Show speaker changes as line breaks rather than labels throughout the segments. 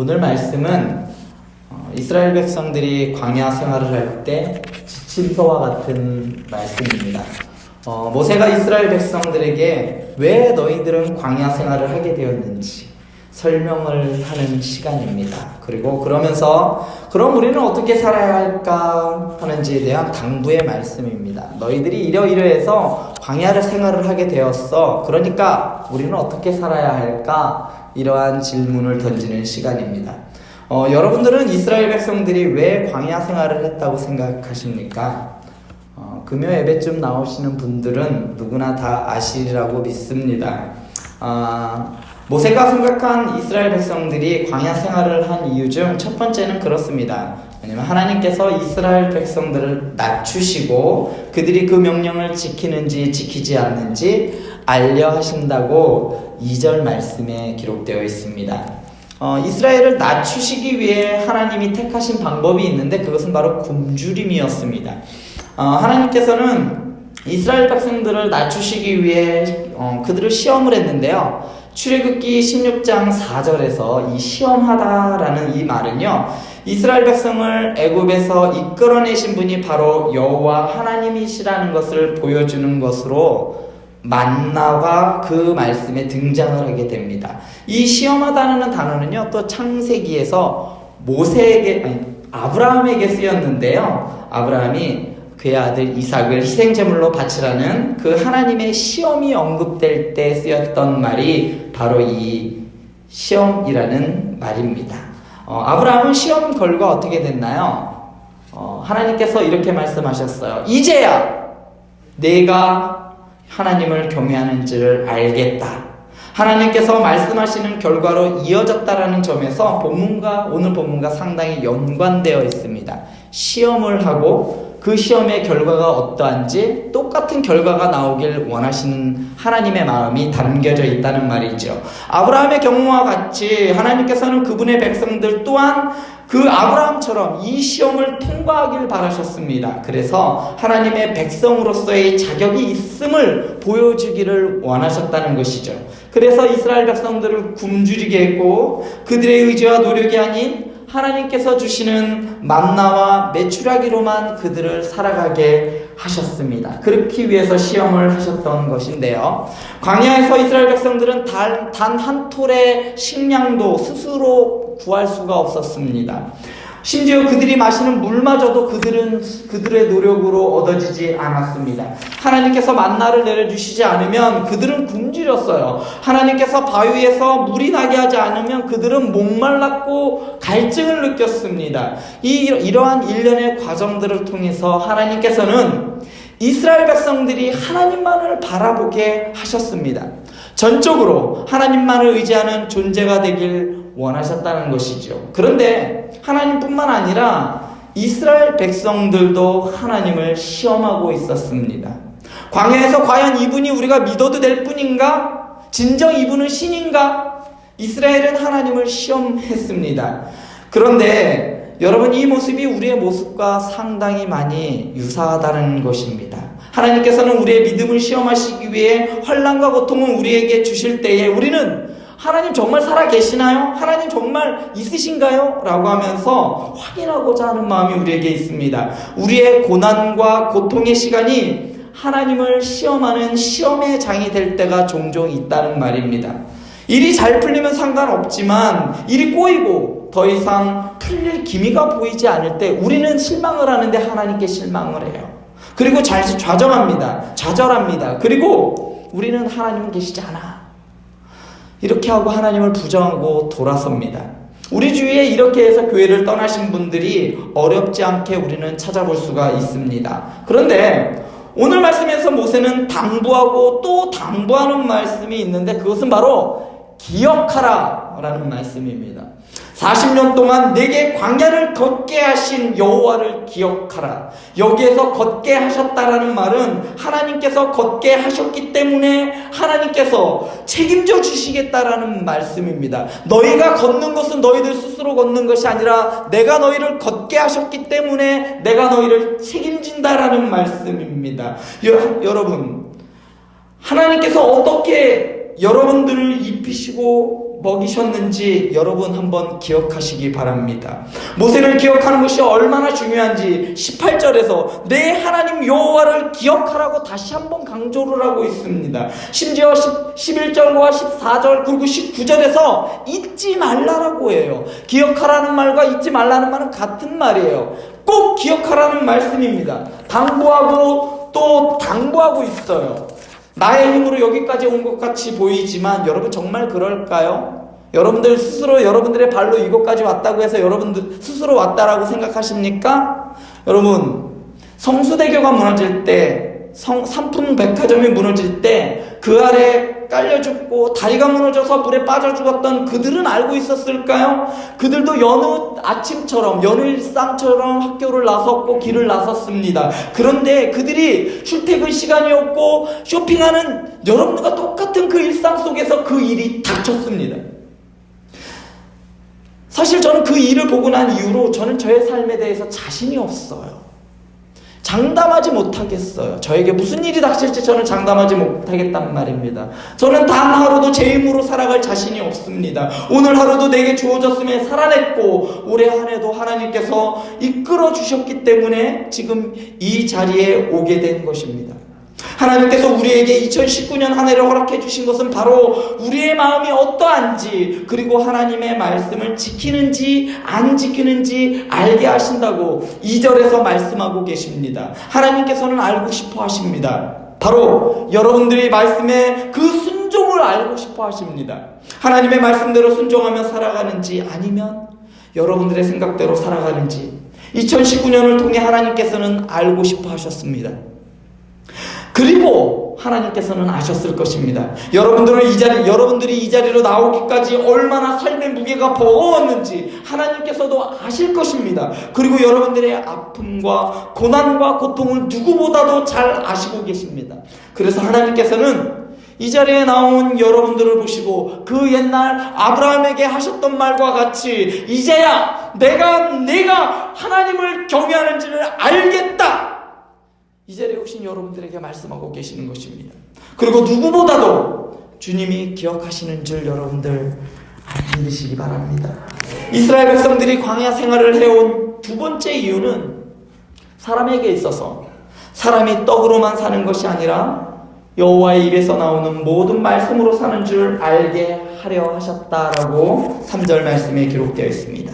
오늘 말씀은 이스라엘 백성들이 광야 생활을 할 때 지침서와 같은 말씀입니다. 모세가 이스라엘 백성들에게 왜 너희들은 광야 생활을 하게 되었는지 설명을 하는 시간입니다. 그리고 그러면서 그럼 우리는 어떻게 살아야 할까 하는지에 대한 당부의 말씀입니다. 너희들이 이러이러해서 광야를 생활을 하게 되었어. 그러니까 우리는 어떻게 살아야 할까? 이러한 질문을 던지는 시간입니다. 여러분들은 이스라엘 백성들이 왜 광야 생활을 했다고 생각하십니까? 금요 예배쯤 나오시는 분들은 누구나 다 아시리라고 믿습니다. 모세가 생각한 이스라엘 백성들이 광야 생활을 한 이유 중 첫 번째는 그렇습니다. 왜냐면 하나님께서 이스라엘 백성들을 낮추시고 그들이 그 명령을 지키는지 지키지 않는지 알려 하신다고 2절 말씀에 기록되어 있습니다. 이스라엘을 낮추시기 위해 하나님이 택하신 방법이 있는데 그것은 바로 굶주림이었습니다. 하나님께서는 이스라엘 백성들을 낮추시기 위해 그들을 시험을 했는데요. 출애굽기 16장 4절에서 이 시험하다라는 이 말은요, 이스라엘 백성을 애굽에서 이끌어내신 분이 바로 여호와 하나님이시라는 것을 보여주는 것으로 만나가 그 말씀에 등장을 하게 됩니다. 이 시험하다는 단어는요, 또 창세기에서 아브라함에게 쓰였는데요. 아브라함이 그의 아들 이삭을 희생제물로 바치라는 그 하나님의 시험이 언급될 때 쓰였던 말이 바로 이 시험이라는 말입니다. 아브라함은 시험 결과 어떻게 됐나요? 하나님께서 이렇게 말씀하셨어요. 이제야 내가 하나님을 경외하는지를 알겠다. 하나님께서 말씀하시는 결과로 이어졌다라는 점에서 오늘 본문과 상당히 연관되어 있습니다. 시험을 하고 그 시험의 결과가 어떠한지 똑같은 결과가 나오길 원하시는 하나님의 마음이 담겨져 있다는 말이죠. 아브라함의 경우와 같이 하나님께서는 그분의 백성들 또한 그 아브라함처럼 이 시험을 통과하길 바라셨습니다. 그래서 하나님의 백성으로서의 자격이 있음을 보여주기를 원하셨다는 것이죠. 그래서 이스라엘 백성들을 굶주리게 했고 그들의 의지와 노력이 아닌 하나님께서 주시는 만나와 메추라기로만 그들을 살아가게 하셨습니다. 그렇기 위해서 시험을 하셨던 것인데요. 광야에서 이스라엘 백성들은 단 한 톨의 식량도 스스로 구할 수가 없었습니다. 심지어 그들이 마시는 물마저도 그들의 노력으로 얻어지지 않았습니다. 하나님께서 만나를 내려주시지 않으면 그들은 굶주렸어요. 하나님께서 바위에서 물이 나게 하지 않으면 그들은 목말랐고 갈증을 느꼈습니다. 이러한 일련의 과정들을 통해서 하나님께서는 이스라엘 백성들이 하나님만을 바라보게 하셨습니다. 전적으로 하나님만을 의지하는 존재가 되길 원하셨다는 것이죠. 그런데 하나님뿐만 아니라 이스라엘 백성들도 하나님을 시험하고 있었습니다. 광야에서 과연 이분이 우리가 믿어도 될 분인가? 진정 이분은 신인가? 이스라엘은 하나님을 시험했습니다. 그런데 여러분, 이 모습이 우리의 모습과 상당히 많이 유사하다는 것입니다. 하나님께서는 우리의 믿음을 시험하시기 위해 환난과 고통을 우리에게 주실 때에 우리는 하나님 정말 살아계시나요? 하나님 정말 있으신가요? 라고 하면서 확인하고자 하는 마음이 우리에게 있습니다. 우리의 고난과 고통의 시간이 하나님을 시험하는 시험의 장이 될 때가 종종 있다는 말입니다. 일이 잘 풀리면 상관없지만 일이 꼬이고 더 이상 풀릴 기미가 보이지 않을 때 우리는 실망을 하는데 하나님께 실망을 해요. 그리고 좌절합니다. 그리고 우리는 하나님은 계시지 않아. 이렇게 하고 하나님을 부정하고 돌아섭니다. 우리 주위에 이렇게 해서 교회를 떠나신 분들이 어렵지 않게 우리는 찾아볼 수가 있습니다. 그런데 오늘 말씀에서 모세는 당부하고 또 당부하는 말씀이 있는데 그것은 바로 기억하라 라는 말씀입니다. 40년 동안 내게 광야를 걷게 하신 여호와를 기억하라. 여기에서 걷게 하셨다라는 말은 하나님께서 걷게 하셨기 때문에 하나님께서 책임져 주시겠다라는 말씀입니다. 너희가 걷는 것은 너희들 스스로 걷는 것이 아니라 내가 너희를 걷게 하셨기 때문에 내가 너희를 책임진다라는 말씀입니다. 여러분, 하나님께서 어떻게 여러분들을 입히시고 먹이셨는지 여러분 한번 기억하시기 바랍니다. 모세를 기억하는 것이 얼마나 중요한지 18절에서 내 하나님 여호와를 기억하라고 다시 한번 강조를 하고 있습니다. 심지어 11절과 14절 그리고 19절에서 잊지 말라라고 해요. 기억하라는 말과 잊지 말라는 말은 같은 말이에요. 꼭 기억하라는 말씀입니다. 당부하고 또 당부하고 있어요. 나의 힘으로 여기까지 온 것 같이 보이지만 여러분 정말 그럴까요? 여러분들 스스로 여러분들의 발로 이곳까지 왔다고 해서 여러분들 스스로 왔다라고 생각하십니까? 여러분, 성수대교가 무너질 때, 삼풍백화점이 무너질 때 그 아래 깔려 죽고 다리가 무너져서 물에 빠져 죽었던 그들은 알고 있었을까요? 그들도 여느 아침처럼 여느 일상처럼 학교를 나섰고 길을 나섰습니다. 그런데 그들이 출퇴근 시간이었고 쇼핑하는 여러분과 똑같은 그 일상 속에서 그 일이 닥쳤습니다. 사실 저는 그 일을 보고 난 이후로 저는 저의 삶에 대해서 자신이 없어요. 장담하지 못하겠어요. 저에게 무슨 일이 닥칠지 저는 장담하지 못하겠단 말입니다. 저는 단 하루도 제 힘으로 살아갈 자신이 없습니다. 오늘 하루도 내게 주어졌음에 살아냈고 올해 한 해도 하나님께서 이끌어 주셨기 때문에 지금 이 자리에 오게 된 것입니다. 하나님께서 우리에게 2019년 한 해를 허락해 주신 것은 바로 우리의 마음이 어떠한지 그리고 하나님의 말씀을 지키는지 안 지키는지 알게 하신다고 2절에서 말씀하고 계십니다. 하나님께서는 알고 싶어 하십니다. 바로 여러분들이 말씀에 그 순종을 알고 싶어 하십니다. 하나님의 말씀대로 순종하며 살아가는지 아니면 여러분들의 생각대로 살아가는지 2019년을 통해 하나님께서는 알고 싶어 하셨습니다. 그리고 하나님께서는 아셨을 것입니다. 여러분들이 이 자리로 나오기까지 얼마나 삶의 무게가 버거웠는지 하나님께서도 아실 것입니다. 그리고 여러분들의 아픔과 고난과 고통을 누구보다도 잘 아시고 계십니다. 그래서 하나님께서는 이 자리에 나온 여러분들을 보시고 그 옛날 아브라함에게 하셨던 말과 같이 이제야 내가 하나님을 경외하는지를 알겠다. 이 자리에 오신 여러분들에게 말씀하고 계시는 것입니다. 그리고 누구보다도 주님이 기억하시는 줄 여러분들 믿으시기 바랍니다. 이스라엘 백성들이 광야 생활을 해온 두 번째 이유는 사람에게 있어서 사람이 떡으로만 사는 것이 아니라 여호와의 입에서 나오는 모든 말씀으로 사는 줄 알게 하려 하셨다라고 3절 말씀에 기록되어 있습니다.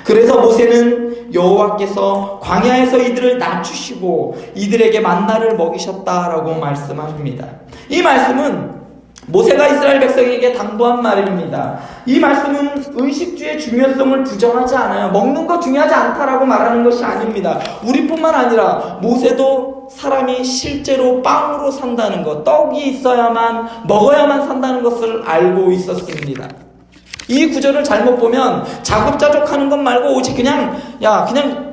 그래서 모세는 여호와께서 광야에서 이들을 낮추시고 이들에게 만나를 먹이셨다라고 말씀하십니다. 이 말씀은 모세가 이스라엘 백성에게 당부한 말입니다. 이 말씀은 의식주의 중요성을 부정하지 않아요. 먹는 거 중요하지 않다라고 말하는 것이 아닙니다. 우리뿐만 아니라 모세도 사람이 실제로 빵으로 산다는 것, 떡이 있어야만 먹어야만 산다는 것을 알고 있었습니다. 이 구절을 잘못 보면 자급자족하는 것 말고 오직 그냥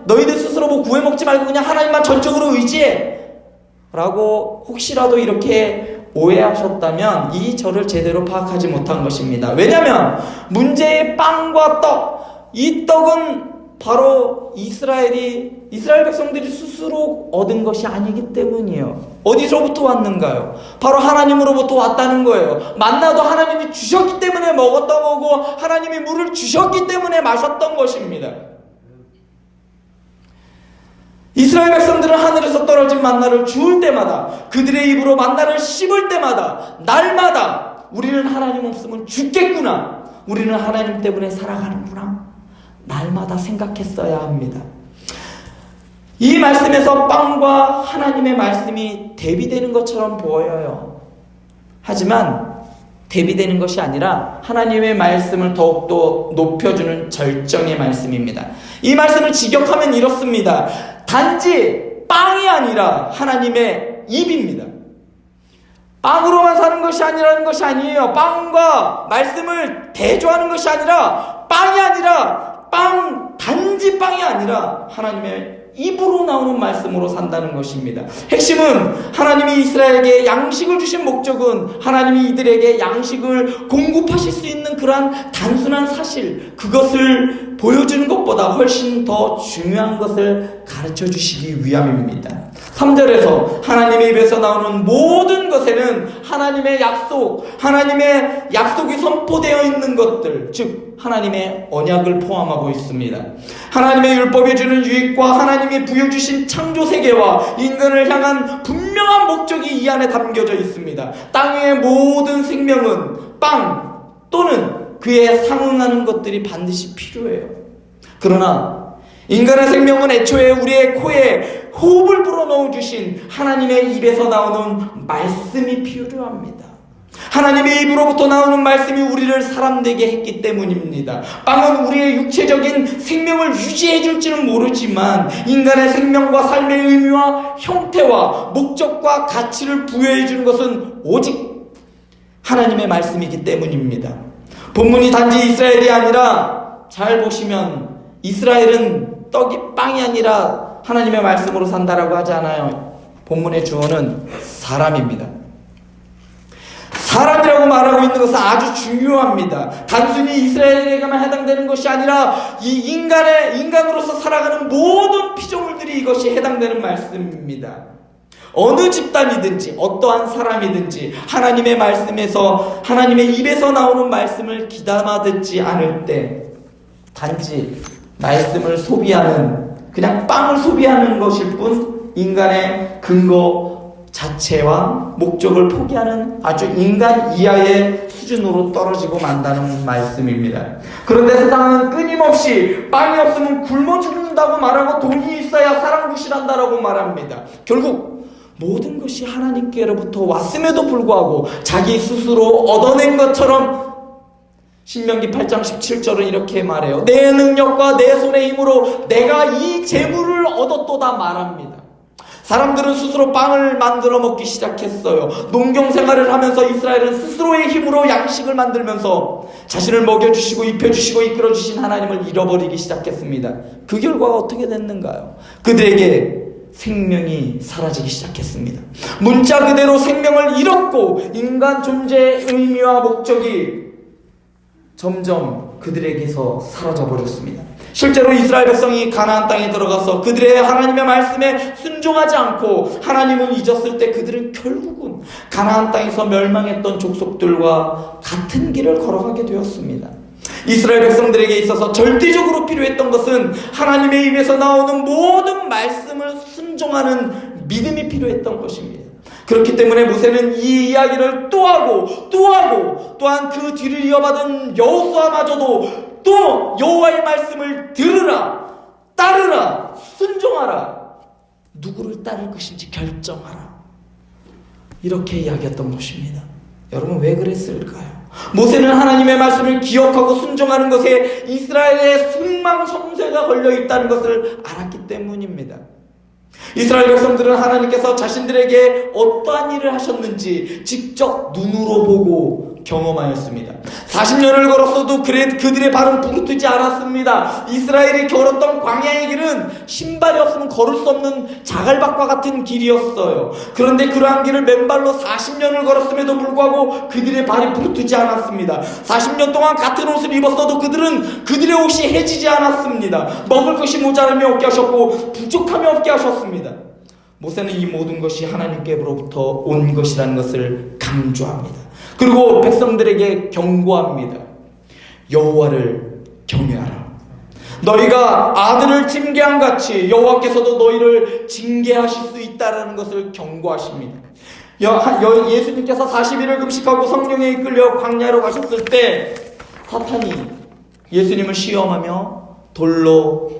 너희들 스스로 뭐 구해 먹지 말고 그냥 하나님만 전적으로 의지해 라고 혹시라도 이렇게 오해하셨다면 이 절을 제대로 파악하지 못한 것입니다. 왜냐하면 문제의 빵과 떡, 이 떡은 바로 이스라엘 백성들이 스스로 얻은 것이 아니기 때문이에요. 어디서부터 왔는가요? 바로 하나님으로부터 왔다는 거예요. 만나도 하나님이 주셨기 때문에 먹었던 거고 하나님이 물을 주셨기 때문에 마셨던 것입니다. 이스라엘 백성들은 하늘에서 떨어진 만나를 주울 때마다 그들의 입으로 만나를 씹을 때마다 날마다 우리는 하나님 없으면 죽겠구나. 우리는 하나님 때문에 살아가는구나. 날마다 생각했어야 합니다. 이 말씀에서 빵과 하나님의 말씀이 대비되는 것처럼 보여요. 하지만 대비되는 것이 아니라 하나님의 말씀을 더욱더 높여주는 절정의 말씀입니다. 이 말씀을 직역하면 이렇습니다. 단지 빵이 아니라 하나님의 입입니다. 빵으로만 사는 것이 아니라는 것이 아니에요. 빵과 말씀을 대조하는 것이 아니라 빵이 아니라 단지 빵이 아니라 하나님의 입으로 나오는 말씀으로 산다는 것입니다. 핵심은 하나님이 이스라엘에게 양식을 주신 목적은 하나님이 이들에게 양식을 공급하실 수 있는 그러한 단순한 사실, 그것을 보여주는 것보다 훨씬 더 중요한 것을 가르쳐 주시기 위함입니다. 3절에서 하나님의 입에서 나오는 모든 것에는 하나님의 약속이 선포되어 있는 것들, 즉 하나님의 언약을 포함하고 있습니다. 하나님의 율법이 주는 유익과 하나님이 부여주신 창조세계와 인간을 향한 분명한 목적이 이 안에 담겨져 있습니다. 땅 위의 모든 생명은 빵 또는 그에 상응하는 것들이 반드시 필요해요. 그러나 인간의 생명은 애초에 우리의 코에 호흡을 불어넣어 주신 하나님의 입에서 나오는 말씀이 필요합니다. 하나님의 입으로부터 나오는 말씀이 우리를 사람되게 했기 때문입니다. 빵은 우리의 육체적인 생명을 유지해 줄지는 모르지만 인간의 생명과 삶의 의미와 형태와 목적과 가치를 부여해 주는 것은 오직 하나님의 말씀이기 때문입니다. 본문이 단지 이스라엘이 아니라 잘 보시면 이스라엘은 빵이 아니라 하나님의 말씀으로 산다라고 하지 않아요. 본문의 주어는 사람입니다. 사람이라고 말하고 있는 것은 아주 중요합니다. 단순히 이스라엘에게만 해당되는 것이 아니라 이 인간으로서 살아가는 모든 피조물들이 이것이 해당되는 말씀입니다. 어느 집단이든지 어떠한 사람이든지 하나님의 말씀에서 하나님의 입에서 나오는 말씀을 귀담아 듣지 않을 때 단지 말씀을 소비하는, 그냥 빵을 소비하는 것일 뿐 인간의 근거 자체와 목적을 포기하는 아주 인간 이하의 수준으로 떨어지고 만다는 말씀입니다. 그런데 세상은 끊임없이 빵이 없으면 굶어 죽는다고 말하고 돈이 있어야 사랑구실한다라고 말합니다. 결국 모든 것이 하나님께로부터 왔음에도 불구하고 자기 스스로 얻어낸 것처럼 신명기 8장 17절은 이렇게 말해요. 내 능력과 내 손의 힘으로 내가 이 재물을 얻었도다 말합니다. 사람들은 스스로 빵을 만들어 먹기 시작했어요. 농경 생활을 하면서 이스라엘은 스스로의 힘으로 양식을 만들면서 자신을 먹여주시고 입혀주시고 이끌어주신 하나님을 잃어버리기 시작했습니다. 그 결과가 어떻게 됐는가요? 그들에게 생명이 사라지기 시작했습니다. 문자 그대로 생명을 잃었고 인간 존재의 의미와 목적이 점점 그들에게서 사라져버렸습니다. 실제로 이스라엘 백성이 가나안 땅에 들어가서 그들의 하나님의 말씀에 순종하지 않고 하나님을 잊었을 때 그들은 결국은 가나안 땅에서 멸망했던 족속들과 같은 길을 걸어가게 되었습니다. 이스라엘 백성들에게 있어서 절대적으로 필요했던 것은 하나님의 입에서 나오는 모든 말씀을 순종하는 믿음이 필요했던 것입니다. 그렇기 때문에 모세는 이 이야기를 또 하고 또한 그 뒤를 이어받은 여호수아마저도 또 여호와의 말씀을 들으라, 따르라, 순종하라, 누구를 따를 것인지 결정하라, 이렇게 이야기했던 것입니다. 여러분 왜 그랬을까요? 모세는 하나님의 말씀을 기억하고 순종하는 것에 이스라엘의 흥망성쇠가 걸려있다는 것을 알았기 때문입니다. 이스라엘 백성들은 하나님께서 자신들에게 어떠한 일을 하셨는지 직접 눈으로 보고 경험하였습니다. 40년을 걸었어도 그들의 발은 부르트지 않았습니다. 이스라엘이 걸었던 광야의 길은 신발이 없으면 걸을 수 없는 자갈밭과 같은 길이었어요. 그런데 그러한 길을 맨발로 40년을 걸었음에도 불구하고 그들의 발이 부르트지 않았습니다. 40년 동안 같은 옷을 입었어도 그들의 옷이 해지지 않았습니다. 먹을 것이 모자람이 없게 하셨고 부족함이 없게 하셨습니다. 모세는 이 모든 것이 하나님께로부터 온 것이라는 것을 강조합니다. 그리고 백성들에게 경고합니다. 여호와를 경외하라. 너희가 아들을 징계한 같이 여호와께서도 너희를 징계하실 수 있다는 것을 경고하십니다. 예수님께서 40일을 금식하고 성령에 이끌려 광야로 가셨을 때 사탄이 예수님을 시험하며 돌로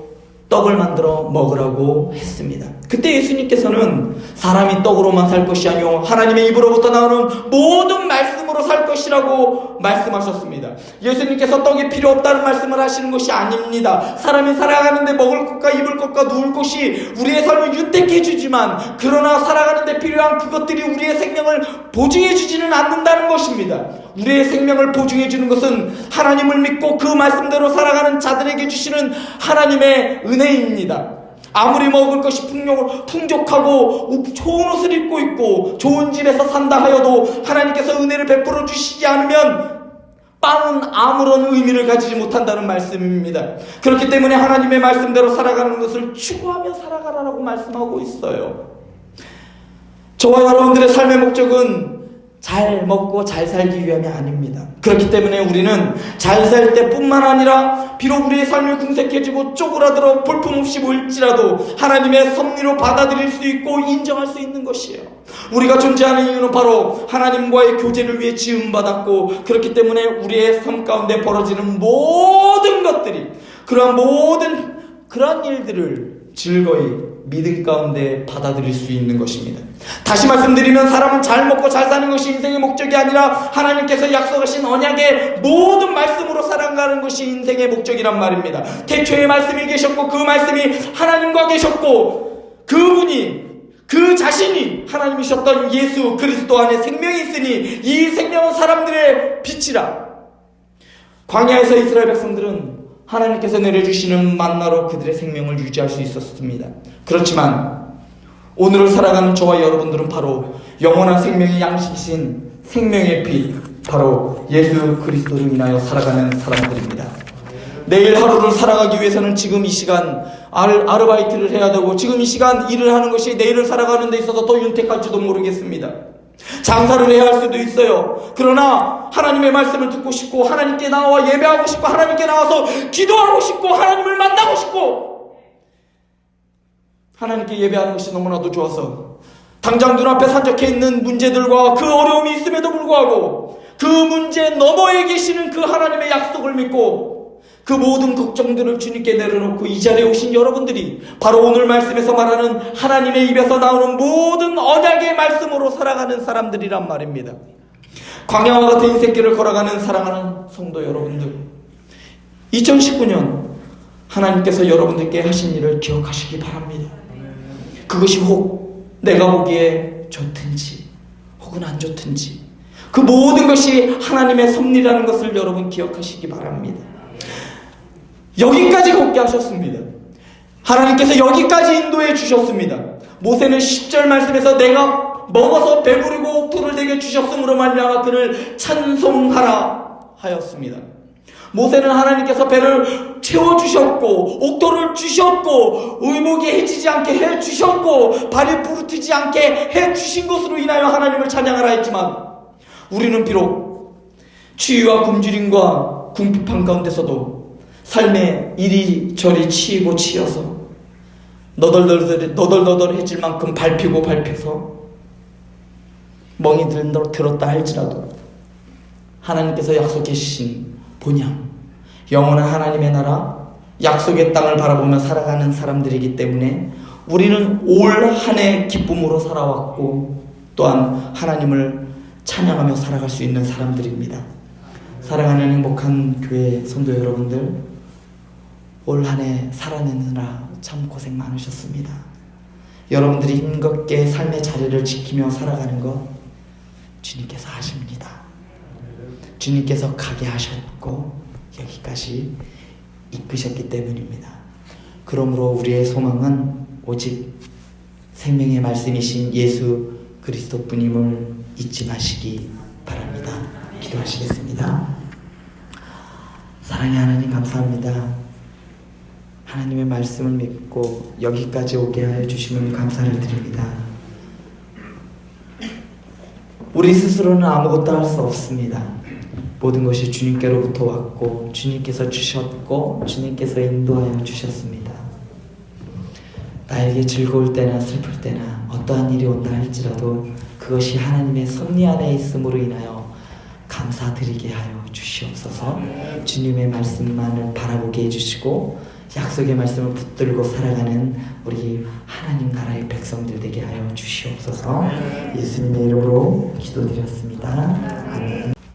떡을 만들어 먹으라고 했습니다. 그때 예수님께서는 사람이 떡으로만 살 것이 아니오 하나님의 입으로부터 나오는 모든 말씀으로 살 것이라고 말씀하셨습니다. 예수님께서 떡이 필요 없다는 말씀을 하시는 것이 아닙니다. 사람이 살아가는데 먹을 것과 입을 것과 누울 곳이 우리의 삶을 윤택해 주지만 그러나 살아가는데 필요한 그것들이 우리의 생명을 보증해 주지는 않는다는 것입니다. 우리의 생명을 보증해 주는 것은 하나님을 믿고 그 말씀대로 살아가는 자들에게 주시는 하나님의 은혜입니다. 아무리 먹을 것이 풍족하고 좋은 옷을 입고 있고 좋은 집에서 산다 하여도 하나님께서 은혜를 베풀어 주시지 않으면 빵은 아무런 의미를 가지지 못한다는 말씀입니다. 그렇기 때문에 하나님의 말씀대로 살아가는 것을 추구하며 살아가라고 말씀하고 있어요. 저와 여러분들의 삶의 목적은 잘 먹고 잘 살기 위함이 아닙니다. 그렇기 때문에 우리는 잘 살 때뿐만 아니라 비록 우리의 삶이 궁색해지고 쪼그라들어 볼품없이 보일지라도 하나님의 섭리로 받아들일 수 있고 인정할 수 있는 것이에요. 우리가 존재하는 이유는 바로 하나님과의 교제를 위해 지음받았고, 그렇기 때문에 우리의 삶 가운데 벌어지는 모든 것들이, 그러한 일들을 즐거이 믿음 가운데 받아들일 수 있는 것입니다. 다시 말씀드리면 사람은 잘 먹고 잘 사는 것이 인생의 목적이 아니라 하나님께서 약속하신 언약의 모든 말씀으로 살아가는 것이 인생의 목적이란 말입니다. 태초에 말씀이 계셨고 그 말씀이 하나님과 계셨고 그 자신이 하나님이셨던 예수 그리스도 안에 생명이 있으니 이 생명은 사람들의 빛이라. 광야에서 이스라엘 백성들은 하나님께서 내려주시는 만나로 그들의 생명을 유지할 수 있었습니다. 그렇지만 오늘을 살아가는 저와 여러분들은 바로 영원한 생명의 양식이신 생명의 빛, 바로 예수 그리스도로 인하여 살아가는 사람들입니다. 내일 하루를 살아가기 위해서는 지금 이 시간 아르바이트를 해야 되고, 지금 이 시간 일을 하는 것이 내일을 살아가는 데 있어서 더 윤택할지도 모르겠습니다. 장사를 해야 할 수도 있어요. 그러나 하나님의 말씀을 듣고 싶고, 하나님께 나와 예배하고 싶고, 하나님께 나와서 기도하고 싶고, 하나님을 만나고 싶고, 하나님께 예배하는 것이 너무나도 좋아서 당장 눈앞에 산적해 있는 문제들과 그 어려움이 있음에도 불구하고 그 문제 너머에 계시는 그 하나님의 약속을 믿고 그 모든 걱정들을 주님께 내려놓고 이 자리에 오신 여러분들이 바로 오늘 말씀에서 말하는 하나님의 입에서 나오는 모든 언약의 말씀으로 살아가는 사람들이란 말입니다. 광야와 같은 인생길을 걸어가는 사랑하는 성도 여러분들, 2019년 하나님께서 여러분들께 하신 일을 기억하시기 바랍니다. 그것이 혹 내가 보기에 좋든지 혹은 안 좋든지 그 모든 것이 하나님의 섭리라는 것을 여러분 기억하시기 바랍니다. 여기까지 걷게 하셨습니다. 하나님께서 여기까지 인도해 주셨습니다. 모세는 10절 말씀에서 내가 먹어서 배부르고 옥토를 내게 주셨으므로 말미암아 그를 찬송하라 하였습니다. 모세는 하나님께서 배를 채워주셨고 옥토를 주셨고 의목이 해지지 않게 해주셨고 발이 부르트지 않게 해주신 것으로 인하여 하나님을 찬양하라 했지만, 우리는 비록 추위와 굶주림과 궁핍한 가운데서도 삶에 이리저리 치이고 치여서 너덜너덜해질 만큼 밟혀서 멍이 들었다 할지라도 하나님께서 약속해 주신 본향, 영원한 하나님의 나라, 약속의 땅을 바라보며 살아가는 사람들이기 때문에 우리는 올 한 해 기쁨으로 살아왔고 또한 하나님을 찬양하며 살아갈 수 있는 사람들입니다. 사랑하는 행복한 교회 성도 여러분들, 올 한 해 살아내느라 참 고생 많으셨습니다. 여러분들이 힘겹게 삶의 자리를 지키며 살아가는 것 주님께서 하십니다. 주님께서 가게 하셨고 여기까지 이끄셨기 때문입니다. 그러므로 우리의 소망은 오직 생명의 말씀이신 예수 그리스도뿐임을 잊지 마시기 바랍니다. 기도하시겠습니다. 사랑의 하나님, 감사합니다. 하나님의 말씀을 믿고 여기까지 오게 하여 주심을 감사를 드립니다. 우리 스스로는 아무것도 할 수 없습니다. 모든 것이 주님께로부터 왔고 주님께서 주셨고 주님께서 인도하여 주셨습니다. 나에게 즐거울 때나 슬플 때나 어떠한 일이 온다 할지라도 그것이 하나님의 섭리 안에 있음으로 인하여 감사드리게 하여 주시옵소서. 주님의 말씀만을 바라보게 해주시고 약속의 말씀을 붙들고 살아가는 우리 하나님 나라의 백성들 되게 하여 주시옵소서. 예수님의 이름으로 기도드렸습니다. 아멘.